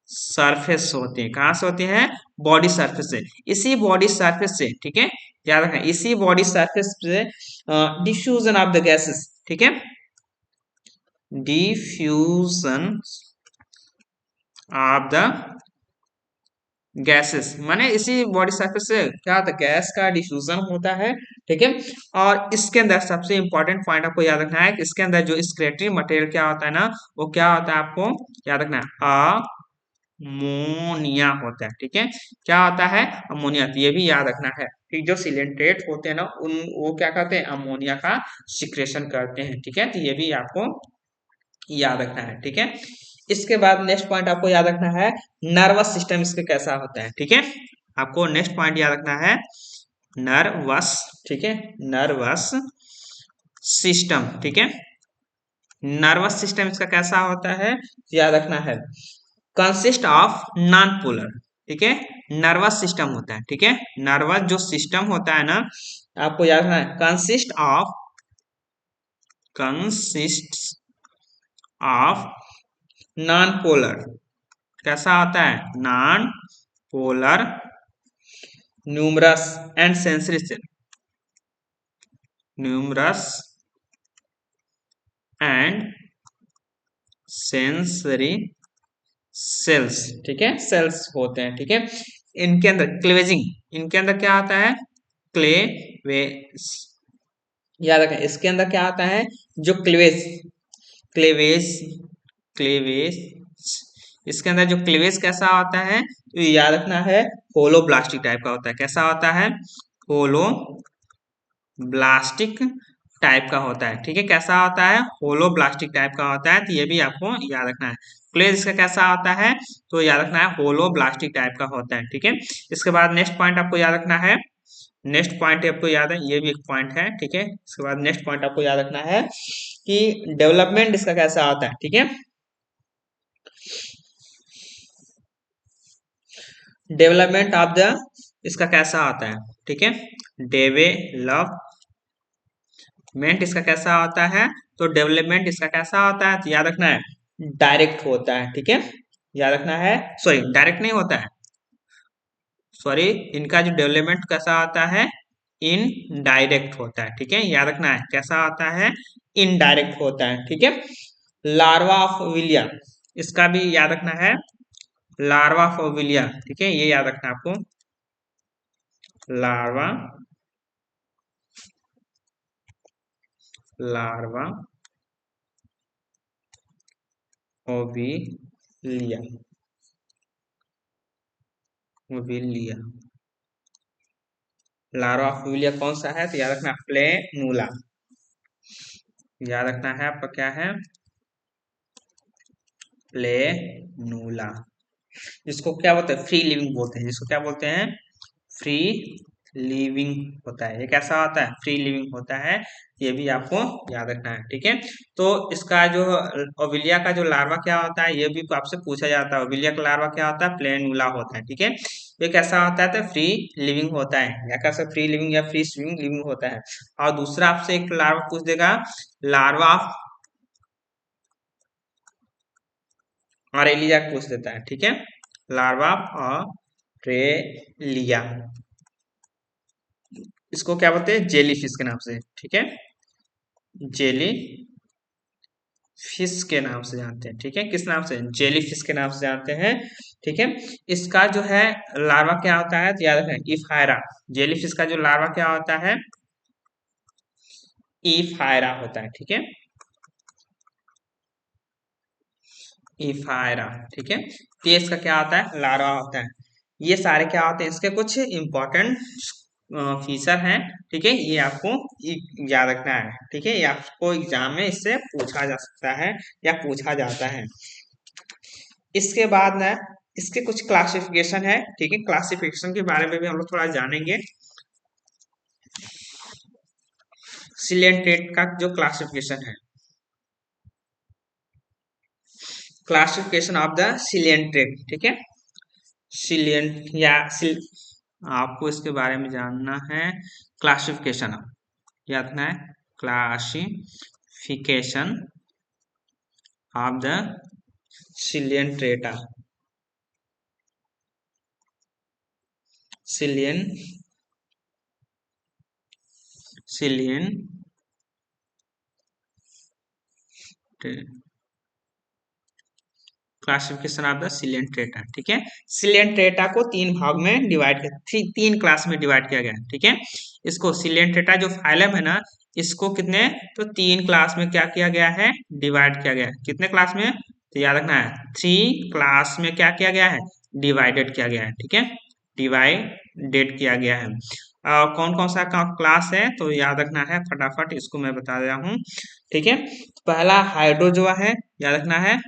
सरफेस होती है, कहां से होती है, बॉडी सरफेस से, इसी बॉडी सरफेस से, ठीक है, याद रखना, इसी बॉडी सरफेस से डिफ्यूजन ऑफ द गैसेस, ठीक है, डिफ्यूजन ऑफ द गैसेस, माने इसी बॉडी सरफेस से क्या होता है, गैस का डिफ्यूजन होता है, ठीक है। और इसके अंदर सबसे इंपॉर्टेंट पॉइंट आपको याद रखना है कि इसके अंदर जो एक्सक्रीटरी मटेरियल क्या होता है ना, वो क्या होता है, आपको याद रखना है, अमोनिया होता है, ठीक है, क्या होता है, अमोनिया, तो ये भी याद रखना है, ठीक, जो सिलेंट्रेट होते हैं ना, उन वो क्या करते हैं, अमोनिया का सिक्रेशन करते हैं, ठीक है, तो ये भी आपको याद रखना है, ठीक है। इसके बाद नेक्स्ट पॉइंट आपको याद रखना है, नर्वस सिस्टम इसके कैसा होता है। ठीक है, आपको नेक्स्ट पॉइंट याद रखना है नर्वस। ठीक है, नर्वस सिस्टम। ठीक है, नर्वस सिस्टम इसका कैसा होता है याद रखना है, कंसिस्ट ऑफ नॉन पोलर। ठीक है, नर्वस सिस्टम होता है। ठीक है, नर्वस जो सिस्टम होता है ना, आपको याद रखना है कंसिस्ट ऑफ नॉन पोलर। कैसा होता है, non polar numerous and sensory cell, numerous and sensory cells. ठीक है, सेल्स होते हैं। ठीक है, इनके अंदर क्लेवेजिंग, इनके अंदर क्या आता है, क्लेवेज। याद रखें, इसके अंदर क्या आता है, जो क्लेवेज क्लेवेज क्लेवेज इसके अंदर जो क्लेवेज कैसा होता है, तो याद रखना है होलो ब्लास्टिक टाइप का होता है। कैसा होता है, होलो ब्लास्टिक टाइप का होता है। ठीक है, कैसा होता है, होलो ब्लास्टिक टाइप का होता है, तो ये भी आपको याद रखना है। क्लेज इसका कैसा होता है, तो याद रखना है होलो ब्लास्टिक टाइप का होता है। ठीक है, इसके बाद नेक्स्ट पॉइंट आपको याद रखना है, नेक्स्ट पॉइंट आपको याद है, ये भी एक पॉइंट है। ठीक है, इसके बाद नेक्स्ट पॉइंट आपको याद रखना है कि डेवलपमेंट इसका कैसा होता है। ठीक है, डेवलपमेंट ऑफ द इसका कैसा होता है। ठीक है, डेवलपमेंट इसका कैसा होता है, तो डेवलपमेंट इसका कैसा होता है, तो याद रखना है डायरेक्ट होता है। ठीक है, याद रखना है, सॉरी डायरेक्ट नहीं होता है, सॉरी, इनका जो डेवलपमेंट कैसा होता है, इनडायरेक्ट होता है। ठीक है, याद रखना है कैसा होता है, इनडायरेक्ट होता है। ठीक है, लार्वा ऑफ विलिया, इसका भी याद रखना है, लार्वा ऑफ विलिया। ठीक है, ये याद रखना है आपको, लार्वा लार्वा ओविलिया, ओविलिया, लार्वा ऑफ विलिया कौन सा है, तो याद रखना प्लेनूला। याद रखना है आपका क्या है, प्लेनूला, जिसको क्या बोलते हैं, फ्री लिविंग बोलते हैं, जिसको क्या बोलते हैं, फ्री लिविंग होता है। ये कैसा होता है, फ्री लिविंग होता है, ये भी आपको याद रखना है। ठीक है, तो इसका जो ओविलिया का जो लार्वा क्या होता है, ये भी आपसे पूछा जाता है, ओविलिया का लार्वा क्या होता है, प्लेनूला होता है। ठीक है, ये कैसा होता है, तो फ्री लिविंग होता है, या कैसा फ्री लिविंग या फ्री स्विमिंग लिविंग होता है। और दूसरा आपसे एक लार्वा पूछ देगा, लार्वा ऑफ ऑरेलिया पूछ देता है। ठीक है, लार्वा ऑफ ऑरेलिया, इसको क्या बोलते हैं, जेली फिश के नाम से। ठीक है, जेली फिश के नाम से जानते हैं। ठीक है, किस नाम से, जेली फिश के नाम से जानते हैं। ठीक है, इसका जो है लार्वा क्या होता है, तो याद रखें इफायरा, जेली फिश का जो लार्वा क्या होता है, इफायरा होता है। ठीक है, इफायरा। ठीक है, तो इसका क्या होता है, लार्वा होता है। ये सारे क्या होते हैं, इसके कुछ इंपॉर्टेंट फीचर हैं। ठीक है, ये आपको याद रखना है। ठीक है, ये आपको एग्जाम में इससे पूछा जा सकता है या पूछा जाता है। इसके बाद ना इसके कुछ क्लासिफिकेशन है। ठीक है, क्लासिफिकेशन के बारे में भी हम लोग थोड़ा जानेंगे। सिलेंट्रेट का जो क्लासिफिकेशन है, क्लासिफिकेशन ऑफ द सिलेंट्रेट। ठीक है, सिलेंट या आपको इसके बारे में जानना है, क्लासिफिकेशन याद रखना है, क्लासिफिकेशन ऑफ द सिलेंट्रेटा, सिलियन सिलियन क्लासिफिकेशन ऑफ द सिलेंट्रेटा। ठीक है, सिलेंट्रेटा को तीन भाग में डिवाइड किया, तीन क्लास में डिवाइड किया गया है। ठीक है, इसको सिलेंट्रेटा जो फाइलम है ना, इसको कितने, तो तीन क्लास में क्या किया गया है, डिवाइड किया गया है। कितने क्लास में, तो याद रखना है 3 क्लास में क्या किया गया है, डिवाइडेड किया गया है। ठीक है, डिवाइडेड किया गया है। और कौन कौन सा क्लास है, तो याद रखना है, फटाफट इसको मैं बता रहा हूँ। ठीक है, पहला हाइड्रोजोआ है, याद रखना है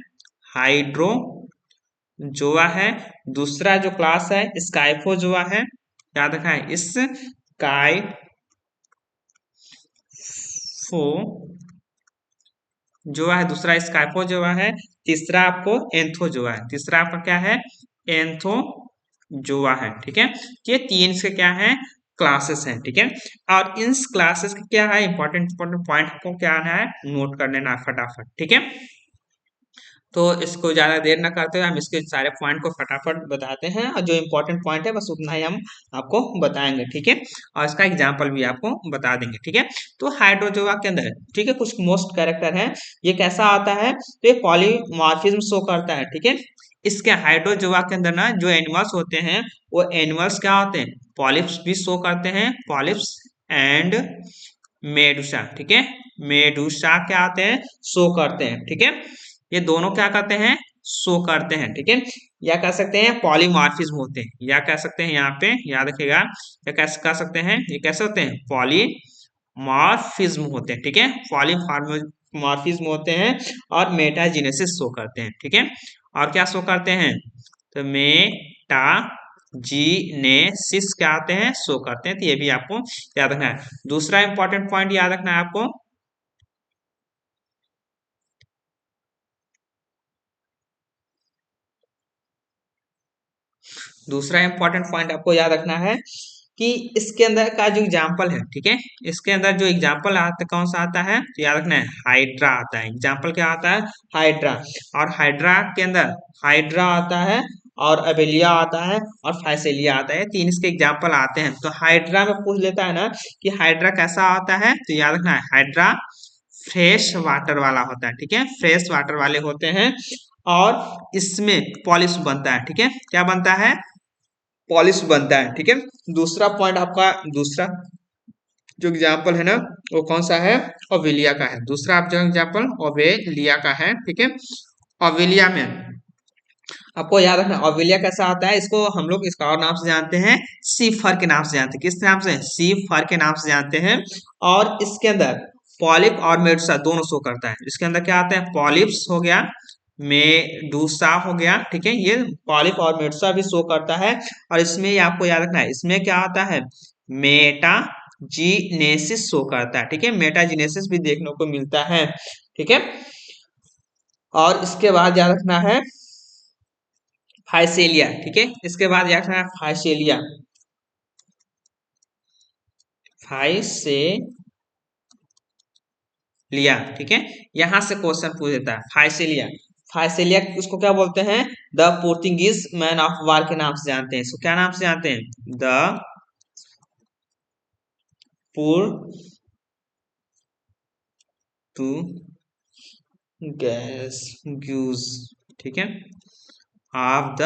हाइड्रोजोआ है। दूसरा जो क्लास है स्काइफोजोआ है, याद रखना है स्काइफो जोआ है, दूसरा स्काइफोजोआ है। तीसरा आपको एंथोजोआ है, तीसरा आपका क्या है एंथोजोआ है। ठीक है, ये तीन इसके क्या है क्लासेस हैं। ठीक है, और इन क्लासेस के क्या है इंपॉर्टेंट इंपॉर्टेंट पॉइंट को क्या है नोट कर लेना फटाफट। ठीक है, तो इसको ज्यादा देर ना करते हुए हम इसके सारे पॉइंट को फटाफट बताते हैं, और जो इम्पोर्टेंट पॉइंट है बस उतना ही हम आपको बताएंगे। ठीक है, और इसका एग्जांपल भी आपको बता देंगे। ठीक है, तो हाइड्रोजोआ के अंदर ठीक है कुछ मोस्ट कैरेक्टर है, ये कैसा आता है तो ये पॉलीमॉर्फिज्म शो करता है। ठीक है, इसके हाइड्रोजोआ के अंदर ना जो एनिमल्स होते हैं वो एनिमल्स क्या होते हैं पॉलिप्स भी शो करते हैं, पॉलिप्स एंड मेडुसा। ठीक है, मेडुसा क्या आते हैं शो करते हैं। ठीक है, ये दोनों क्या करते हैं शो करते हैं। ठीक है, या कह सकते हैं पॉलीमॉर्फिज्म होते हैं, या कह सकते हैं यहाँ पे याद रखिएगा, या कैसे कह सकते हैं ये कैसे होते हैं पॉलीमॉर्फिज्म होते हैं। ठीक है, पॉलीमॉर्फिज्म होते हैं और मेटाजेनेसिस शो करते हैं। ठीक है, और क्या शो करते हैं तो मेटाजीनेसिस क्या आते हैं शो करते हैं, तो ये भी आपको याद रखना है। दूसरा इंपॉर्टेंट पॉइंट याद रखना है आपको, दूसरा इंपॉर्टेंट पॉइंट आपको याद रखना है कि इसके अंदर का जो एग्जाम्पल है, ठीक है इसके अंदर जो एग्जाम्पल आता कौन सा आता है तो याद रखना है हाइड्रा आता है। एग्जाम्पल क्या आता है हाइड्रा, और हाइड्रा के अंदर हाइड्रा आता है और अबेलिया आता है और फाइसेलिया आता है, तीन इसके एग्जाम्पल आते हैं। तो हाइड्रा में पूछ लेता है ना कि हाइड्रा कैसा आता है तो याद रखना है हाइड्रा फ्रेश वाटर वाला होता है। ठीक है, फ्रेश वाटर वाले होते हैं और इसमें पॉलिश बनता है। ठीक है, क्या बनता है पॉलिश बनता है। ठीक है, दूसरा पॉइंट आपका दूसरा जो एग्जाम्पल है ना वो कौन सा है ओवेलिया का है, दूसरा आप जो एग्जाम्पल ओवेलिया का है। ठीक है, ओवेलिया में आपको याद रखना ओवेलिया कैसा आता है, इसको हम लोग इसका और नाम से जानते हैं सी फर के नाम से जानते हैं। किस नाम से सी फर के नाम से जानते हैं। और इसके अंदर पॉलिप और मेडुसा दोनों शो करता है। इसके अंदर क्या आता है पॉलिप्स हो गया मेडुसा हो गया। ठीक है, ये पॉलिप और मेडुसा भी शो करता है। और इसमें ही आपको याद रखना है इसमें क्या आता है मेटाजीनेसिस शो करता है। ठीक है, मेटाजीनेसिस भी देखने को मिलता है। ठीक है, और इसके बाद याद रखना है फाइसेलिया। ठीक है, इसके बाद याद रखना है फाइसेलिया, फाइसेलिया। ठीक है, यहां से क्वेश्चन पूछ देता है फाइसेलिया, फाइसेलिया उसको क्या बोलते हैं the Portuguese man of war के नाम से जानते हैं। इसको क्या नाम से जानते हैं द पोर्तुगीज। ठीक है, ऑफ द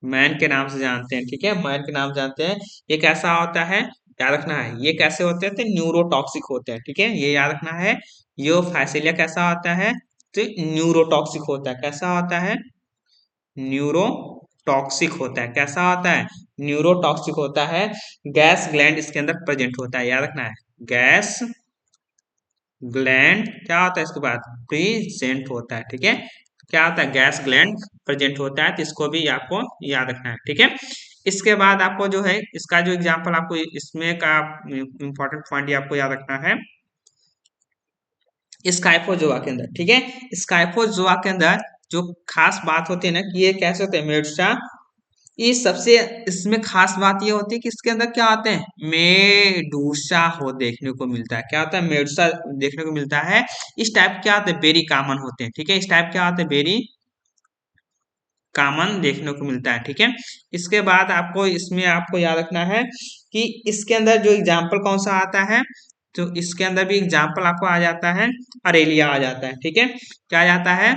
मैन के नाम से जानते हैं। ठीक है, मैन के नाम जानते हैं। ये कैसा होता है याद रखना है, ये कैसे होते हैं तो न्यूरोटॉक्सिक होते हैं। ठीक है, ये याद रखना है ये फाइसेलिया कैसा होता है तो न्यूरोटॉक्सिक होता है। कैसा होता है न्यूरोटॉक्सिक होता है। कैसा होता है न्यूरोटॉक्सिक होता है। गैस ग्लैंड इसके अंदर प्रेजेंट होता है, याद रखना है गैस ग्लैंड क्या होता है इसके बाद प्रेजेंट होता है। ठीक है, क्या होता है गैस ग्लैंड प्रेजेंट होता है, तो इसको भी आपको याद रखना है। ठीक है, इसके बाद आपको जो है इसका जो एग्जांपल आपको इसमें का इंपॉर्टेंट पॉइंट ये आपको याद रखना है स्काइफोजोआ के अंदर। ठीक है, स्काइफोजोआ के अंदर जो खास बात होती है ना कि ये कैसे होते हैं मेडुसा, ये सबसे इसमें खास बात ये होती है कि इसके अंदर क्या आते हैं मेडुसा हो देखने को मिलता है। क्या होता है मेडुसा देखने को मिलता है। इस टाइप क्या आते हैं वेरी कॉमन होते हैं। ठीक है, इस टाइप क्या आते हैं वेरी कॉमन देखने को मिलता है। ठीक है, इसके बाद आपको इसमें आपको याद रखना है कि इसके अंदर जो एग्जाम्पल कौन सा आता है तो इसके अंदर भी एग्जाम्पल आपको आ जाता है अरेलिया आ जाता है। ठीक है, क्या आ जाता है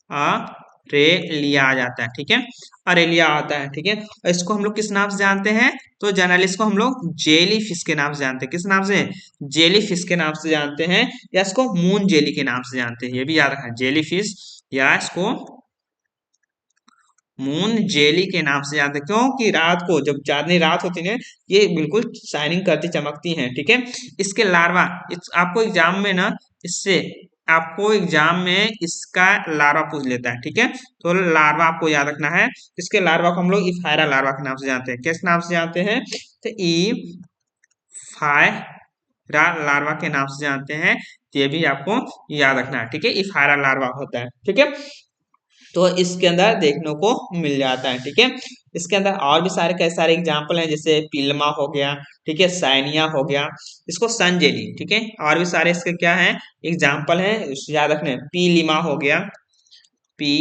अरेलिया आ जाता है। ठीक है, अरेलिया आता है। ठीक है, इसको हम लोग किस नाम से जानते हैं तो जनरली इसको हम लोग जेली फिश के नाम से जानते हैं। किस नाम से जेली फिश के नाम से जानते हैं, या इसको मून जेली के नाम से जानते हैं। ये भी याद रखना जेली फिश या इसको मून जेली के नाम से जानते हैं। क्योंकि रात को जब चांदनी रात होती है ये बिल्कुल शाइनिंग करती चमकती हैं। ठीक है, इसके लार्वा आपको एग्जाम में ना इससे आपको एग्जाम में इसका लार्वा पूछ लेता है, ठीक है। तो लार्वा आपको याद रखना है। इसके लार्वा को हम लोग इफायरा लार्वा के नाम से जानते हैं। किस नाम से जानते हैं? तो इफायरा लार्वा के नाम से जानते हैं। ये भी आपको याद रखना है, ठीक है। इफायरा लार्वा होता है, ठीक है। तो इसके अंदर देखने को मिल जाता है, ठीक है। इसके अंदर और भी सारे कई सारे एग्जाम्पल हैं, जैसे पिल्मा हो गया, ठीक है, साइनिया हो गया, इसको सन जेली, ठीक है। और भी सारे इसके क्या हैं, एग्जाम्पल हैं, याद रखने। पी लिमा हो गया, पी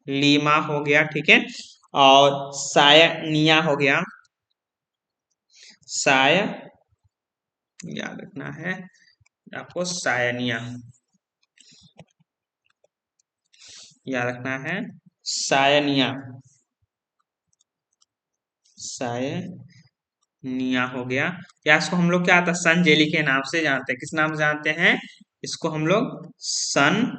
लीमा हो गया, ठीक है। और सायनिया हो गया, साय याद रखना है आपको, सायनिया याद रखना है, सायनिया, सायनिया हो गया। या इसको हम लोग क्या आता है, सन जेली के नाम से जानते हैं। किस नाम से जानते हैं? इसको हम लोग सन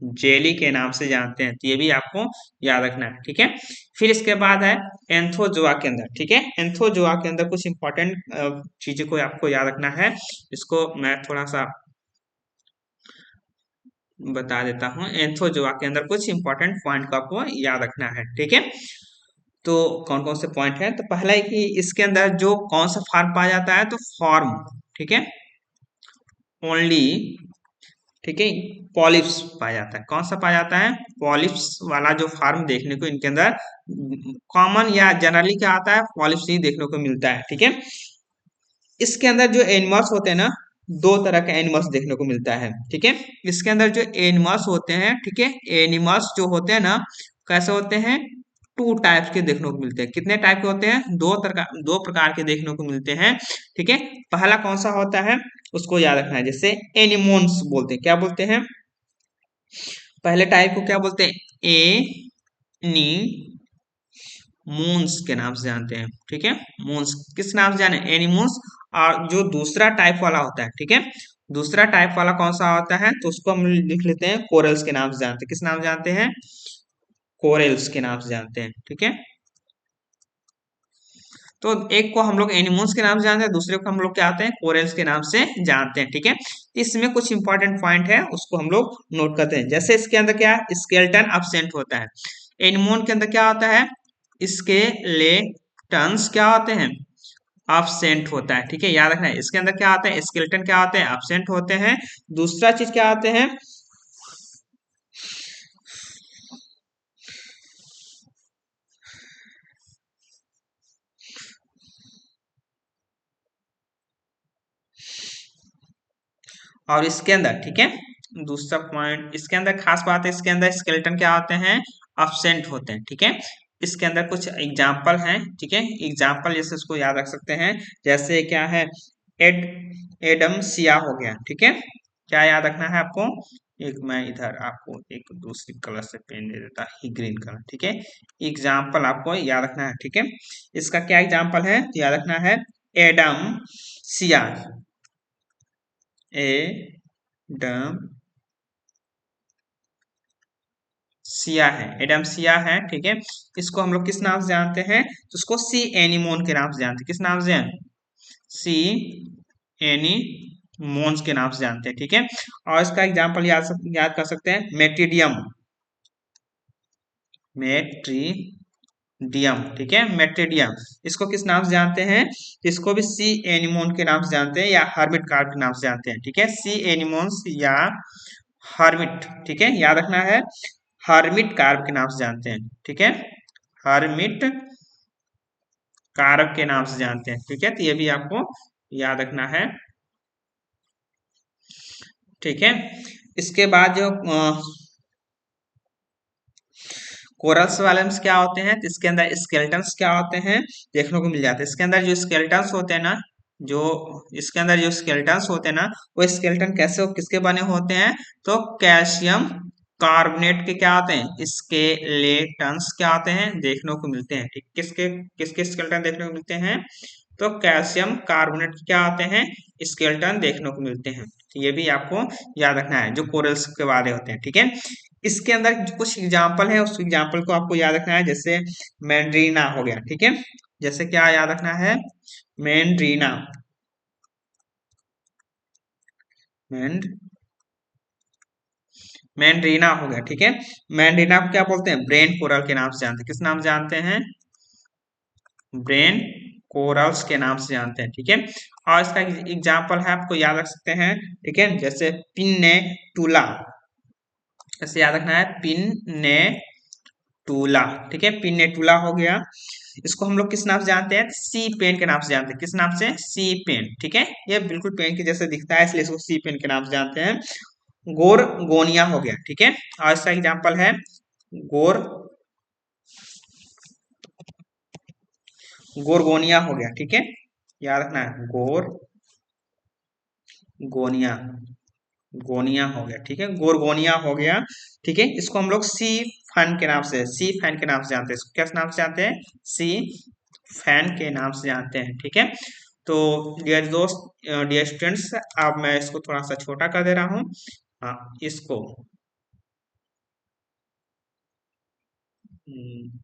जेली के नाम से जानते हैं। तो ये भी आपको याद रखना है, ठीक है। फिर इसके बाद है एंथोजोआ के अंदर, ठीक है। एंथोजोआ के अंदर कुछ इंपॉर्टेंट चीजों को आपको याद रखना है। इसको मैं थोड़ा सा बता देता हूँ। एंथोजोआ के अंदर कुछ इंपॉर्टेंट पॉइंट को आपको याद रखना है, ठीक है। तो कौन कौन से पॉइंट है? तो पहला है कि इसके अंदर जो कौन सा फॉर्म पाया जाता है, तो फॉर्म, ठीक है, ओनली, ठीक है, पॉलिप्स पाया जाता है। कौन सा पाया जाता है? पॉलिप्स वाला जो फार्म देखने को इनके अंदर कॉमन या जनरली क्या आता है, पॉलिप्स ही देखने को मिलता है, ठीक है। इसके अंदर जो एनिमल्स होते हैं ना, दो तरह के एनिमल्स देखने को मिलता है, ठीक है। इसके अंदर जो एनिमल्स होते हैं, ठीक है, एनिमल्स जो होते हैं ना, कैसे होते हैं? टू टाइप्स के देखने को मिलते हैं। कितने टाइप के होते हैं? दो प्रकार के देखने को मिलते हैं, ठीक है। पहला कौन सा होता है, उसको याद रखना है। जैसे एनिमोन्स बोलते हैं, क्या बोलते हैं? पहले टाइप को क्या बोलते हैं? नी मून्स के नाम से जानते हैं, ठीक है। मून्स किस नाम से जाने? एनिमून्स। और जो दूसरा टाइप वाला होता है, ठीक है, दूसरा टाइप वाला कौन सा होता है, तो उसको हम लिख लेते हैं कोरल्स के नाम से जानते हैं। किस नाम से जानते हैं? कोरल्स के नाम से जानते हैं, ठीक है। तो एक को हम लोग एनिमल्स के नाम से जानते हैं, दूसरे को हम लोग क्या आते हैं, कोरल्स के नाम से जानते हैं, ठीक है। इसमें कुछ इंपॉर्टेंट पॉइंट है, उसको हम लोग नोट करते हैं। जैसे इसके अंदर क्या है, स्केलेटन अब्सेंट होता है। एनिमोन के अंदर क्या होता है, स्केलेटन्स क्या होते हैं, अब्सेंट होता है, ठीक है। याद रखना है, इसके अंदर क्या आते हैं, स्केलेटन क्या होते हैं, अब्सेंट होते हैं। दूसरा चीज क्या आते हैं, और इसके अंदर, ठीक है, दूसरा पॉइंट इसके अंदर खास बात है, इसके अंदर स्केलेटन क्या होते हैं, अब्सेंट होते हैं, ठीक है। इसके अंदर कुछ एग्जाम्पल हैं, ठीक है, एग्जाम्पल जैसे उसको याद रख सकते हैं। जैसे क्या है, एड एडमसिया हो गया, ठीक है। क्या याद रखना है आपको? एक मैं इधर आपको एक दूसरी कलर से पेन दे देता ही, ग्रीन कलर, ठीक है। एग्जाम्पल आपको याद रखना है, ठीक है। इसका क्या एग्जाम्पल है, तो याद रखना है एडम सिया, एडम सिया है, एडम सिया है, ठीक है। इसको हम लोग किस नाम से जानते हैं, तो उसको सी एनिमोन के नाम से जानते हैं। किस नाम से? सी एनिमोन्स के नाम से जानते हैं, ठीक है। और इसका एग्जांपल याद कर सकते हैं, मेट्रीडियम, मेट्रीडियम, ठीक है, मेट्रीडियम। इसको किस नाम से जानते हैं? इसको भी सी एनिमोन के नाम से जानते हैं, या हर्मिट कार्प के नाम से जानते हैं, ठीक है। सी एनिमोन्स या हर्मिट, ठीक है, याद रखना है, हर्मिट कार्प के नाम से जानते हैं, ठीक है, हर्मिट कारक के नाम से जानते हैं, ठीक है। तो ये भी आपको याद रखना है, ठीक है। इसके बाद जो कोरल्स वाले में क्या होते हैं, तो इसके अंदर स्केलेटन्स क्या होते हैं, देखने को मिल जाते हैं। इसके अंदर जो स्केलेटन्स होते हैं ना, जो इसके अंदर जो स्केलेटन्स होते हैं ना, वो स्केलेटन कैसे किसके बने होते हैं, तो कैल्शियम कार्बोनेट के क्या होते हैं, स्केलेटन्स क्या होते हैं, देखने को मिलते हैं, ठीक। किसके किसके स्केलेटन देखने को मिलते हैं, तो कैल्शियम कार्बोनेट क्या आते हैं, स्केलेटन देखने को मिलते हैं। तो ये भी आपको याद रखना है, जो कोरल्स के वाले होते हैं, ठीक है। इसके अंदर कुछ एग्जाम्पल है, उस एग्जाम्पल को आपको याद रखना है। जैसे मैंड्रीना हो गया, ठीक है। जैसे क्या याद रखना है, मैंड्रीना, मैंड्रीना हो गया, ठीक है। मैंड्रीना को क्या बोलते हैं, ब्रेन कोरल के नाम से जानते हैं। किस नाम से जानते हैं, ब्रेन कोरल्स के नाम से जानते हैं, ठीक है। और इसका एग्जाम्पल है, आपको याद रख सकते हैं, ठीक है, जैसे पिन्नेटुला, ऐसे याद रखना है, पिन्नेटुला, ठीक है, पिन्नेटुला हो गया। इसको हम लोग किस नाम से जानते हैं, सी पेन के नाम से जानते हैं। किस नाम से, सी पेन, ठीक है। ये बिल्कुल पेन के जैसे दिखता है, इसलिए इसको सी पेन के नाम से जानते हैं। गोरगोनिया हो गया, ठीक है। और इसका एग्जाम्पल है गोर गोरगोनिया हो गया, ठीक है, याद रखना है, गोनिया गोनिया हो गया, ठीक है, गोरगोनिया हो गया, ठीक है। इसको हम लोग सी फैन के नाम से, सी फैन के नाम से जानते हैं। इसको क्या नाम से जानते हैं, सी फैन के नाम से जानते हैं, ठीक है। तो डियर दोस्त, डियर स्टूडेंट्स, अब मैं इसको थोड़ा सा छोटा कर दे रहा हूँ। हाँ, इसको हम्म,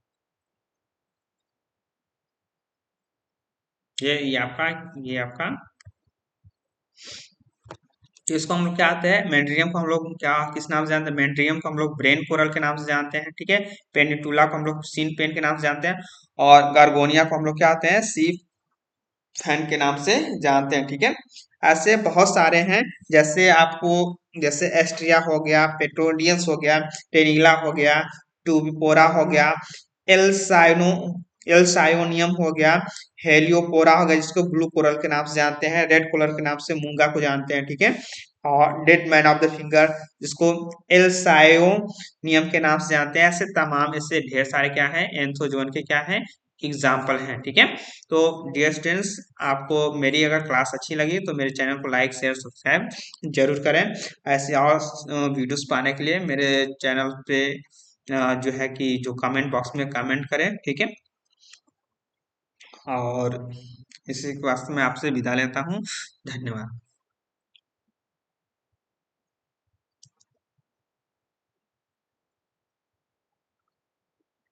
ये आपका तो इसको हम लोग क्या आते हैं, मेंड्रियम को हम लोग क्या किस नाम से जानते हैं, मेंड्रियम को हम लोग ब्रेन कोरल के नाम से जानते हैं, ठीक है। पेनिटुला को हम लोग सीन पेन के नाम से जानते हैं। और गार्गोनिया को हम लोग क्या आते हैं, सी फैन के नाम से जानते हैं, ठीक है। ऐसे बहुत सारे हैं, जैसे आपको, जैसे एस्ट्रिया हो गया, पेट्रोलियंस हो गया, टेरिला हो गया, टूबिपोरा हो गया, एल्साइनो एल्सायोनियम हो गया, हेलियोपोरा हो गया, जिसको ब्लू कोरल के नाम से जानते हैं, रेड कोरल के नाम से मूंगा को जानते हैं, ठीक है। और dead man of the finger, जिसको एल्सायोनियम के नाम से जानते हैं। ऐसे तमाम, ऐसे ढेर सारे क्या है, एंथोजोन के क्या है, एग्जाम्पल हैं, ठीक है। तो डियर स्टूडेंट्स, आपको मेरी अगर क्लास अच्छी लगी तो मेरे चैनल को लाइक शेयर सब्सक्राइब जरूर करें। ऐसे और वीडियोस पाने के लिए मेरे चैनल पे जो है कि जो कमेंट बॉक्स में कमेंट करें, ठीक है। और इसी के वास्ते मैं आपसे विदा लेता हूँ। धन्यवाद।